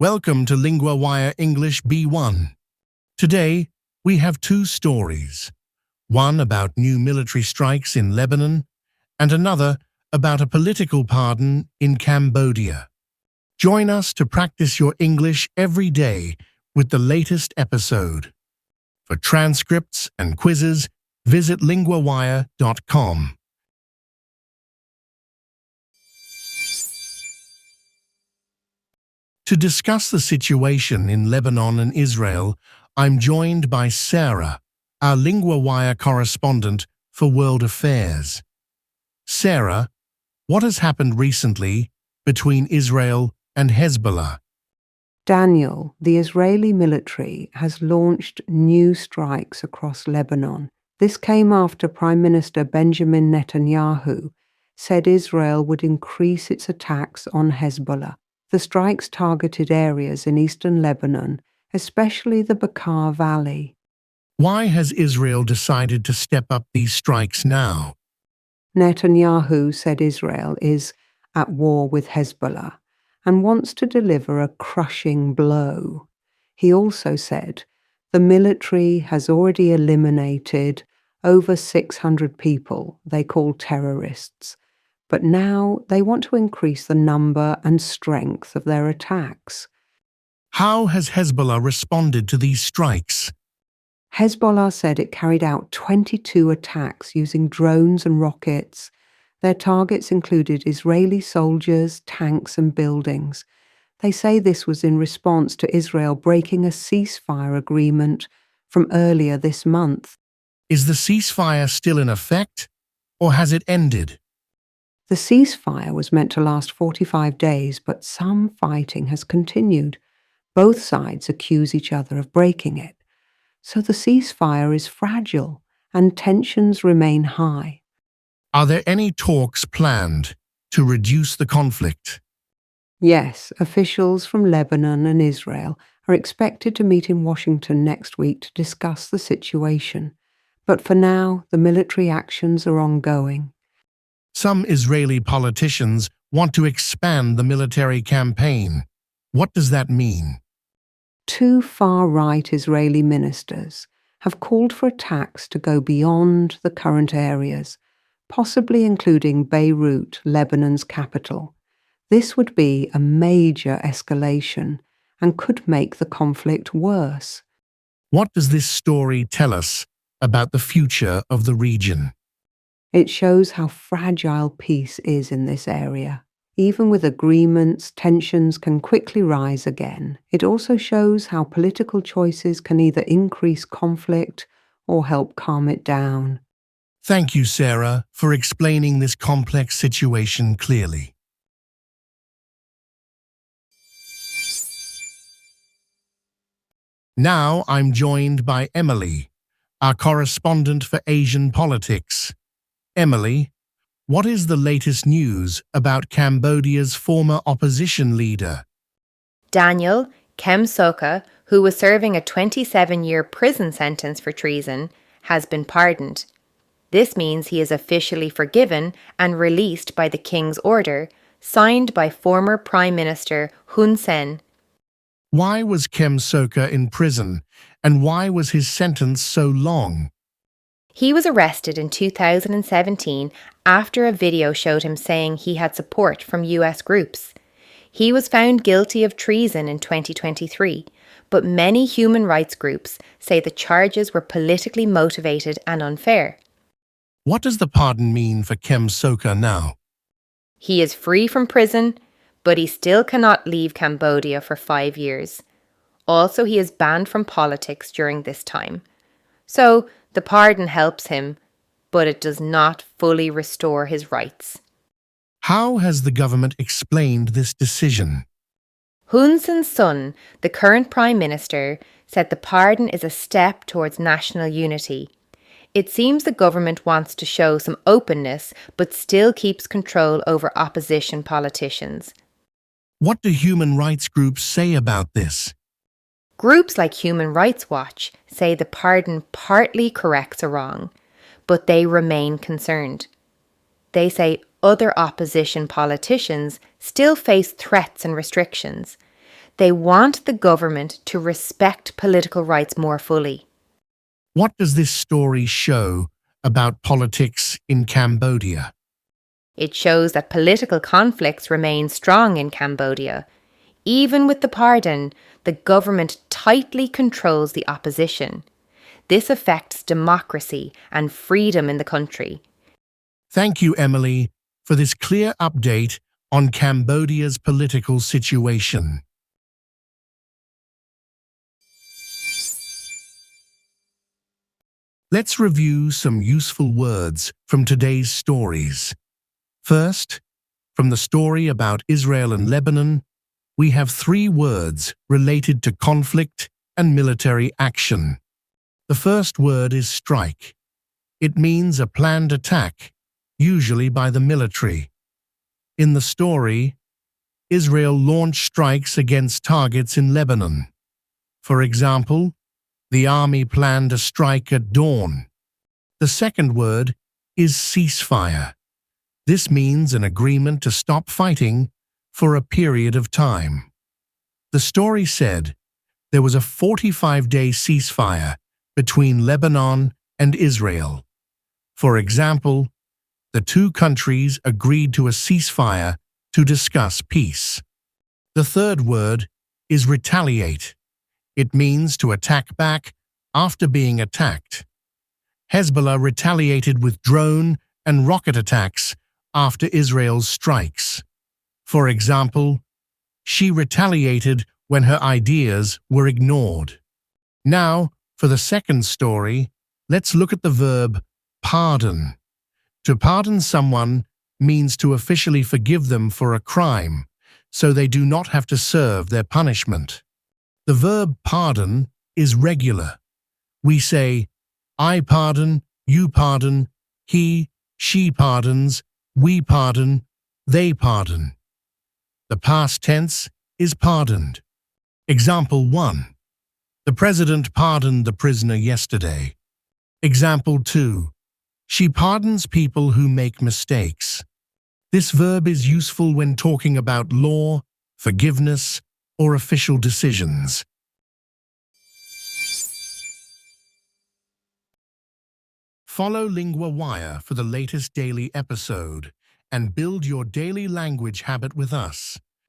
Welcome to LinguaWire English B1. Today, we have two stories. One about new military strikes in Lebanon, and another about a political pardon in Cambodia. Join us to practice your English every day with the latest episode. For transcripts and quizzes, visit linguawire.com. To discuss the situation in Lebanon and Israel, I'm joined by Sarah, our LinguaWire correspondent for World Affairs. Sarah, what has happened recently between Israel and Hezbollah? Daniel, the Israeli military has launched new strikes across Lebanon. This came after Prime Minister Benjamin Netanyahu said Israel would increase its attacks on Hezbollah. The strikes targeted areas in eastern Lebanon, especially the Bekaa Valley. Why has Israel decided to step up these strikes now? Netanyahu said Israel is at war with Hezbollah and wants to deliver a crushing blow. He also said the military has already eliminated over 600 people they call terrorists, but now they want to increase the number and strength of their attacks. How has Hezbollah responded to these strikes? Hezbollah said it carried out 22 attacks using drones and rockets. Their targets included Israeli soldiers, tanks and buildings. They say this was in response to Israel breaking a ceasefire agreement from earlier this month. Is the ceasefire still in effect, or has it ended? The ceasefire was meant to last 45 days, but some fighting has continued. Both sides accuse each other of breaking it. So the ceasefire is fragile and tensions remain high. Are there any talks planned to reduce the conflict? Yes, officials from Lebanon and Israel are expected to meet in Washington next week to discuss the situation. But for now, the military actions are ongoing. Some Israeli politicians want to expand the military campaign. What does that mean? Two far-right Israeli ministers have called for attacks to go beyond the current areas, possibly including Beirut, Lebanon's capital. This would be a major escalation and could make the conflict worse. What does this story tell us about the future of the region? It shows how fragile peace is in this area. Even with agreements, tensions can quickly rise again. It also shows how political choices can either increase conflict or help calm it down. Thank you, Sarah, for explaining this complex situation clearly. Now I'm joined by Emily, our correspondent for Asian politics. Emily, what is the latest news about Cambodia's former opposition leader? Daniel Kem Sokha, who was serving a 27-year prison sentence for treason, has been pardoned. This means he is officially forgiven and released by the King's order, signed by former Prime Minister Hun Sen. Why was Kem Sokha in prison, and why was his sentence so long? He was arrested in 2017 after a video showed him saying he had support from US groups. He was found guilty of treason in 2023, but many human rights groups say the charges were politically motivated and unfair. What does the pardon mean for Kem Sokha now? He is free from prison, but he still cannot leave Cambodia for 5 years. Also, he is banned from politics during this time. So, the pardon helps him, but it does not fully restore his rights. How has the government explained this decision? Hun Sen's son, the current Prime Minister, said the pardon is a step towards national unity. It seems the government wants to show some openness, but still keeps control over opposition politicians. What do human rights groups say about this? Groups like Human Rights Watch say the pardon partly corrects a wrong, but they remain concerned. They say other opposition politicians still face threats and restrictions. They want the government to respect political rights more fully. What does this story show about politics in Cambodia? It shows that political conflicts remain strong in Cambodia. Even with the pardon, the government tightly controls the opposition. This affects democracy and freedom in the country. Thank you, Emily, for this clear update on Cambodia's political situation. Let's review some useful words from today's stories. First, from the story about Israel and Lebanon, we have 3 words related to conflict and military action. The first word is strike. It means a planned attack, usually by the military. In the story, Israel launched strikes against targets in Lebanon. For example, the army planned a strike at dawn. The second word is ceasefire. This means an agreement to stop fighting for a period of time. The story said there was a 45-day ceasefire between Lebanon and Israel. For example, the 2 countries agreed to a ceasefire to discuss peace. The third word is retaliate. It means to attack back after being attacked. Hezbollah retaliated with drone and rocket attacks after Israel's strikes. For example, she retaliated when her ideas were ignored. Now, for the second story, let's look at the verb pardon. To pardon someone means to officially forgive them for a crime, so they do not have to serve their punishment. The verb pardon is regular. We say, I pardon, you pardon, he, she pardons, we pardon, they pardon. The past tense is pardoned. Example 1. The president pardoned the prisoner yesterday. Example 2. She pardons people who make mistakes. This verb is useful when talking about law, forgiveness, or official decisions. Follow LinguaWire for the latest daily episode and build your daily language habit with us.